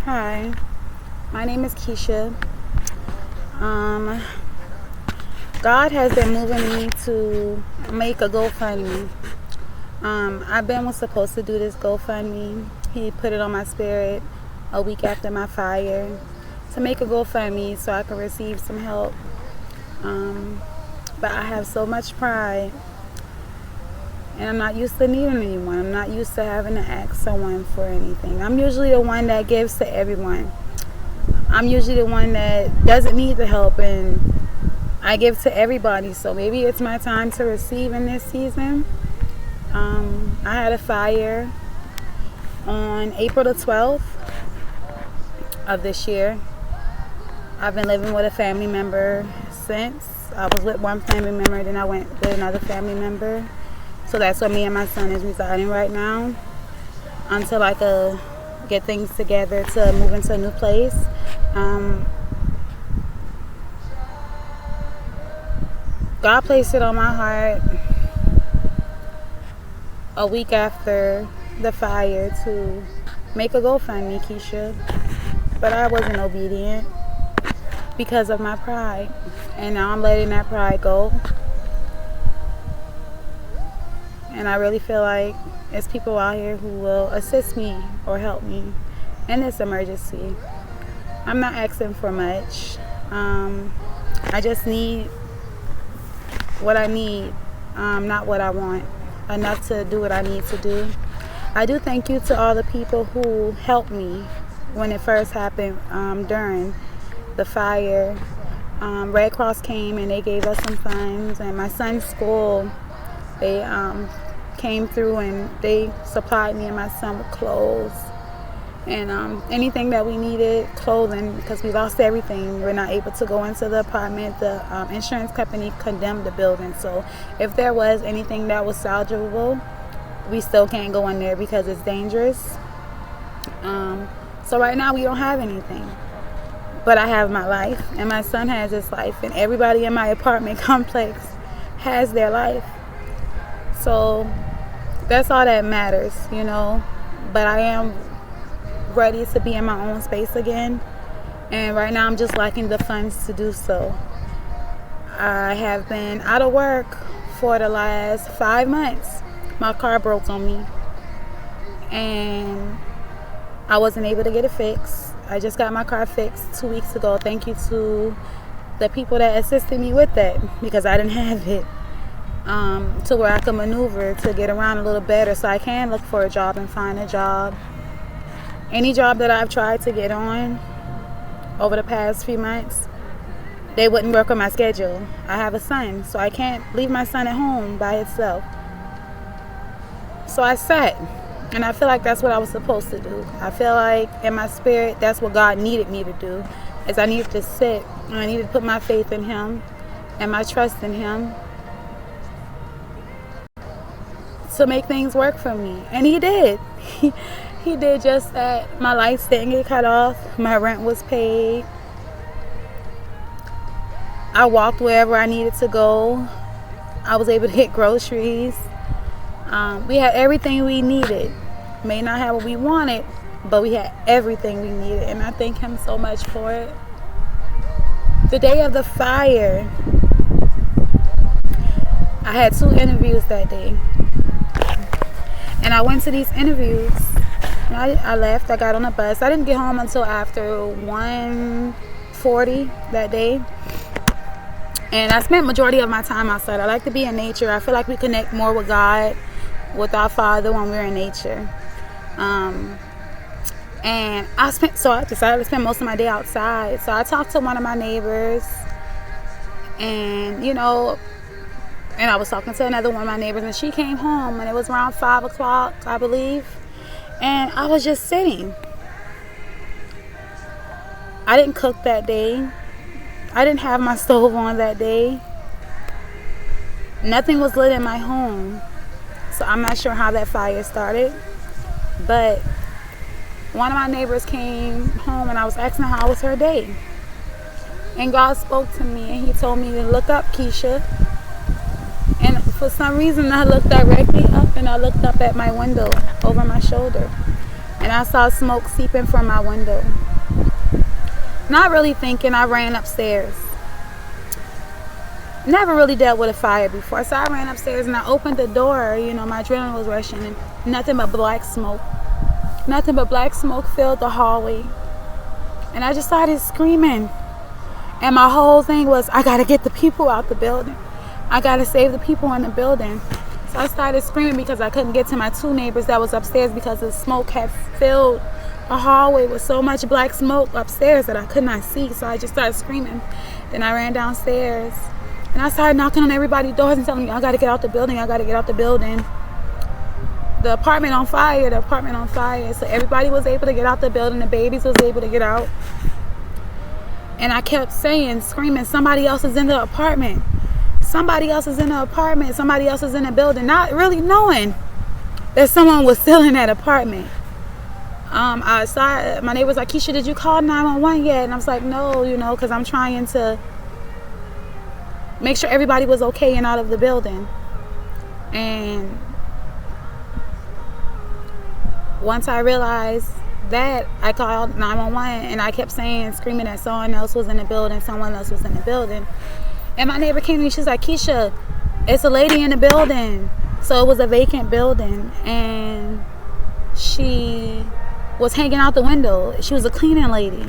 Hi, my name is Keisha. Um, God has been moving me to make a GoFundMe. I've been was supposed to do this GoFundMe. He put it on my spirit a week after my fire to make a GoFundMe so I could receive some help. But I have so much pride, and I'm not used to needing anyone. I'm not used to having to ask someone for anything. I'm usually the one that gives to everyone. I'm usually the one that doesn't need the help, and I give to everybody. So maybe it's my time to receive in this season. I had a fire on April the 12th of this year. I've been living with a family member since. I was with one family member, then I went with another family member. So that's where me and my son is residing right now until I could get things together to move into a new place. God placed it on my heart a week after the fire to make a GoFundMe, Keisha. But I wasn't obedient because of my pride. And now I'm letting that pride go. And I really feel like there's people out here who will assist me or help me in this emergency. I'm not asking for much. I just need what I need, not what I want. Enough to do what I need to do. I do thank you to all the people who helped me when it first happened during the fire. Red Cross came and they gave us some funds, and my son's school, they came through and they supplied me and my son with clothes and anything that we needed, clothing, because we lost everything. We're not able to go into the apartment. The insurance company condemned the building, so if there was anything that was salvageable, we still can't go in there because it's dangerous. So right now we don't have anything, but I have my life, and my son has his life, and everybody in my apartment complex has their life. So that's all that matters, but I am ready to be in my own space again, and right now I'm just lacking the funds to do so. I have been out of work for the last 5 months. My car broke on me and I wasn't able to get it fixed. I just got my car fixed 2 weeks ago. Thank you to the people that assisted me with that, because I didn't have it to where I could maneuver to get around a little better so I can look for a job and find a job. Any job that I've tried to get on over the past few months, they wouldn't work on my schedule. I have a son, so I can't leave my son at home by himself. So I sat, and I feel like that's what I was supposed to do. I feel like in my spirit, that's what God needed me to do, is I needed to sit, and I needed to put my faith in Him and my trust in Him to make things work for me. And He did. He did just that. My lights didn't get cut off. My rent was paid. I walked wherever I needed to go. I was able to hit groceries. We had everything we needed. May not have what we wanted, but we had everything we needed, and I thank Him so much for it. The day of the fire, I had 2 interviews that day, and I went to these interviews. I left. I got on a bus. I didn't get home until after 1:40 that day. And I spent majority of my time outside. I like to be in nature. I feel like we connect more with God, with our Father, when we're in nature. And I decided to spend most of my day outside. So I talked to one of my neighbors, and and I was talking to another one of my neighbors, and she came home, and it was around 5 o'clock, I believe. And I was just sitting. I didn't cook that day. I didn't have my stove on that day. Nothing was lit in my home. So I'm not sure how that fire started. But one of my neighbors came home, and I was asking her how was her day. And God spoke to me, and He told me to look up, Keisha. And for some reason I looked directly up, and I looked up at my window over my shoulder. and I saw smoke seeping from my window. Not really thinking, I ran upstairs. Never really dealt with a fire before, so I ran upstairs and I opened the door. My adrenaline was rushing, and nothing but black smoke. Nothing but black smoke filled the hallway. And I just started screaming. And my whole thing was, I gotta get the people out the building. I gotta save the people in the building. So I started screaming because I couldn't get to my 2 neighbors that was upstairs because the smoke had filled the hallway with so much black smoke upstairs that I could not see. So I just started screaming. Then I ran downstairs and I started knocking on everybody's doors and telling them, I gotta get out the building. I gotta get out the building. The apartment on fire. So everybody was able to get out the building. The babies was able to get out. And I kept screaming, somebody else is in the apartment. Somebody else is in the apartment. Somebody else is in the building. Not really knowing that someone was still in that apartment. I saw my neighbor was like, Keisha, did you call 911 yet? And I was like, no, because I'm trying to make sure everybody was okay and out of the building. And once I realized that, I called 911 and I kept screaming that someone else was in the building. And my neighbor came to me, she's like, Keisha, it's a lady in the building. So it was a vacant building and she was hanging out the window. She was a cleaning lady.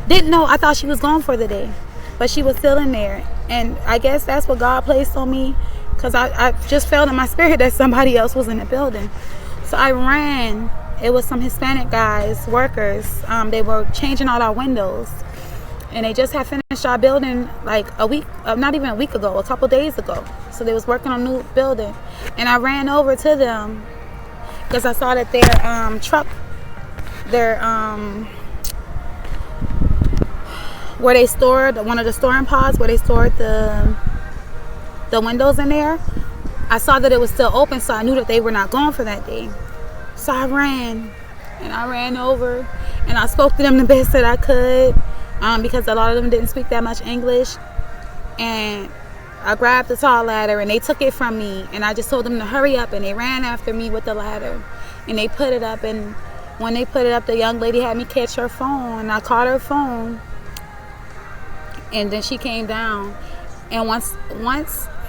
Didn't know, I thought she was gone for the day, but she was still in there. And I guess that's what God placed on me, because I just felt in my spirit that somebody else was in the building. So I ran. It was some Hispanic guys, workers. They were changing all our windows. And they just had finished our building like not even a week ago, a couple days ago. So they was working on a new building. And I ran over to them because I saw that their truck, where they stored, one of the storing pods where they stored the windows in there, I saw that it was still open, so I knew that they were not gone for that day. So I ran over and I spoke to them the best that I could, because a lot of them didn't speak that much English. And I grabbed the tall ladder and they took it from me, and I just told them to hurry up, and they ran after me with the ladder and they put it up. And when they put it up, the young lady had me catch her phone, and I caught her phone, and then she came down. And once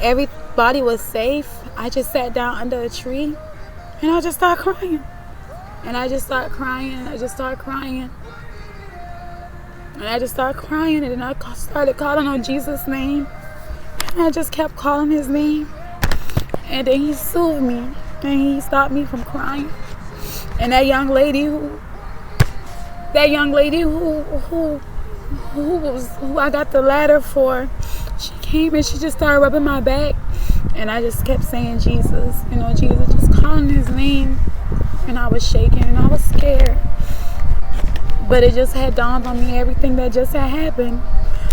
everybody was safe, I just sat down under a tree and I just started crying. And I just started crying. And then I started calling on Jesus' name. And I just kept calling his name. And then he soothed me and he stopped me from crying. And that young lady who I got the ladder for, she came and she just started rubbing my back. And I just kept saying Jesus, Jesus, just calling his name. And I was shaking and I was scared. But it just had dawned on me everything that just had happened.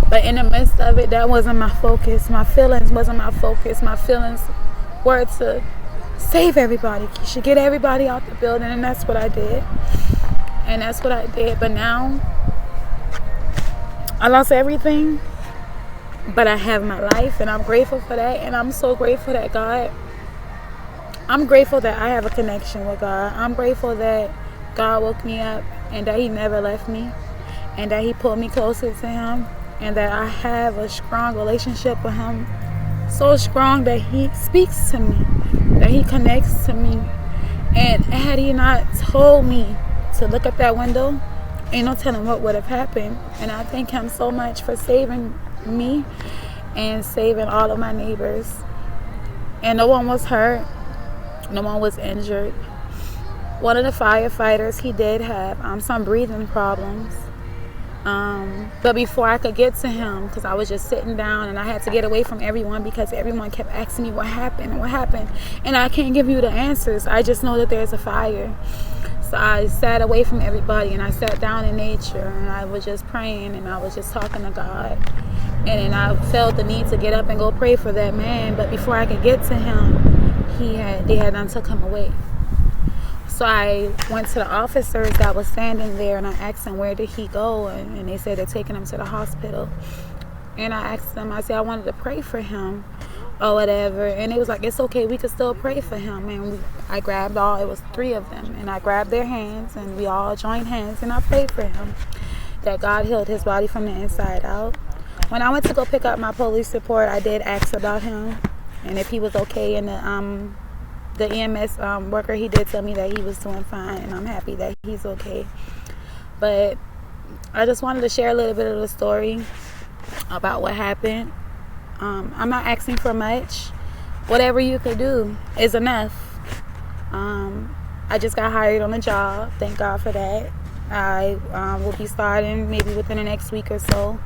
But in the midst of it, that wasn't my focus. My feelings wasn't my focus. My feelings were to save everybody. You should get everybody out the building. And that's what I did. But now, I lost everything. But I have my life, and I'm grateful for that. And I'm so grateful that I'm grateful that I have a connection with God. I'm grateful that God woke me up and that he never left me, and that he pulled me closer to him, and that I have a strong relationship with him. So strong that he speaks to me, that he connects to me. And had he not told me to look at that window, ain't no telling what would have happened. And I thank him so much for saving me and saving all of my neighbors. And no one was hurt. No one was injured. One of the firefighters, he did have some breathing problems. But before I could get to him, because I was just sitting down and I had to get away from everyone because everyone kept asking me what happened. And I can't give you the answers. I just know that there's a fire. So I sat away from everybody and I sat down in nature and I was just praying and I was just talking to God. And then I felt the need to get up and go pray for that man. But before I could get to him, they had done took him away. So I went to the officers that was standing there and I asked them, where did he go? And they said they're taking him to the hospital. And I asked them, I said, I wanted to pray for him. or whatever. And it was like, it's okay, we could still pray for him. And I grabbed it was 3 of them, and I grabbed their hands, and we all joined hands, and I prayed for him that God healed his body from the inside out. When I went to go pick up my police report, I did ask about him and if he was okay. And the EMS worker, he did tell me that he was doing fine, and I'm happy that he's okay. But I just wanted to share a little bit of the story about what happened. I'm not asking for much. Whatever you could do is enough. I just got hired on a job. Thank God for that. I will be starting maybe within the next week or so.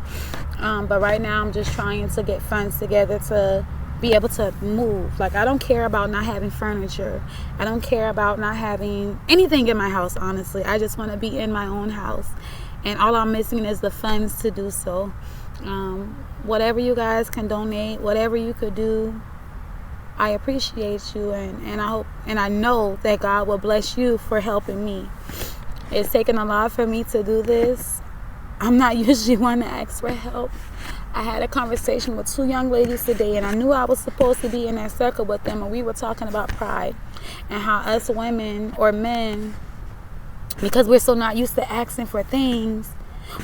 But right now I'm just trying to get funds together to be able to move. Like, I don't care about not having furniture. I don't care about not having anything in my house, honestly. I just want to be in my own house. And all I'm missing is the funds to do so. Whatever you guys can donate, whatever you could do, I appreciate you, and I hope and I know that God will bless you for helping me. It's taken a lot for me to do this. I'm not usually one to ask for help. I had a conversation with 2 young ladies today, and I knew I was supposed to be in that circle with them, and we were talking about pride and how us women or men, because we're so not used to asking for things,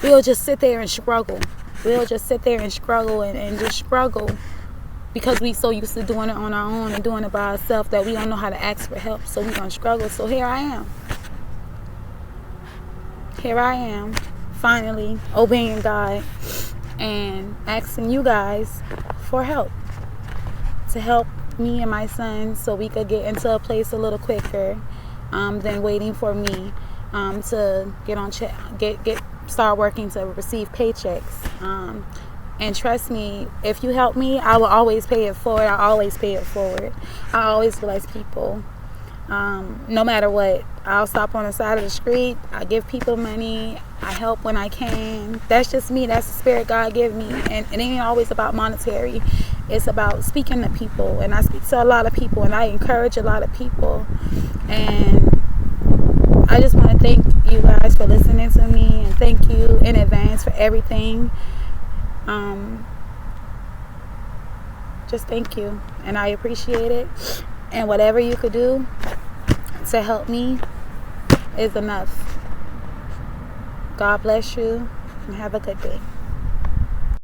we'll just sit there and struggle. We'll just sit there and struggle and just struggle because we so used to doing it on our own and doing it by ourselves that we don't know how to ask for help. So we're going to struggle. So here I am. Here I am, finally obeying God and asking you guys for help, to help me and my son so we could get into a place a little quicker than waiting for me to start working to receive paychecks. And trust me, if you help me, I will always pay it forward. I always pay it forward. I always bless people. No matter what, I'll stop on the side of the street. I give people money. I help when I can. That's just me. That's the spirit God gave me. And it ain't always about monetary. It's about speaking to people. And I speak to a lot of people, and I encourage a lot of people. And I just want to thank you guys for listening to me, and thank you in advance for everything. Just thank you, and I appreciate it. And whatever you could do to help me is enough. God bless you, and have a good day.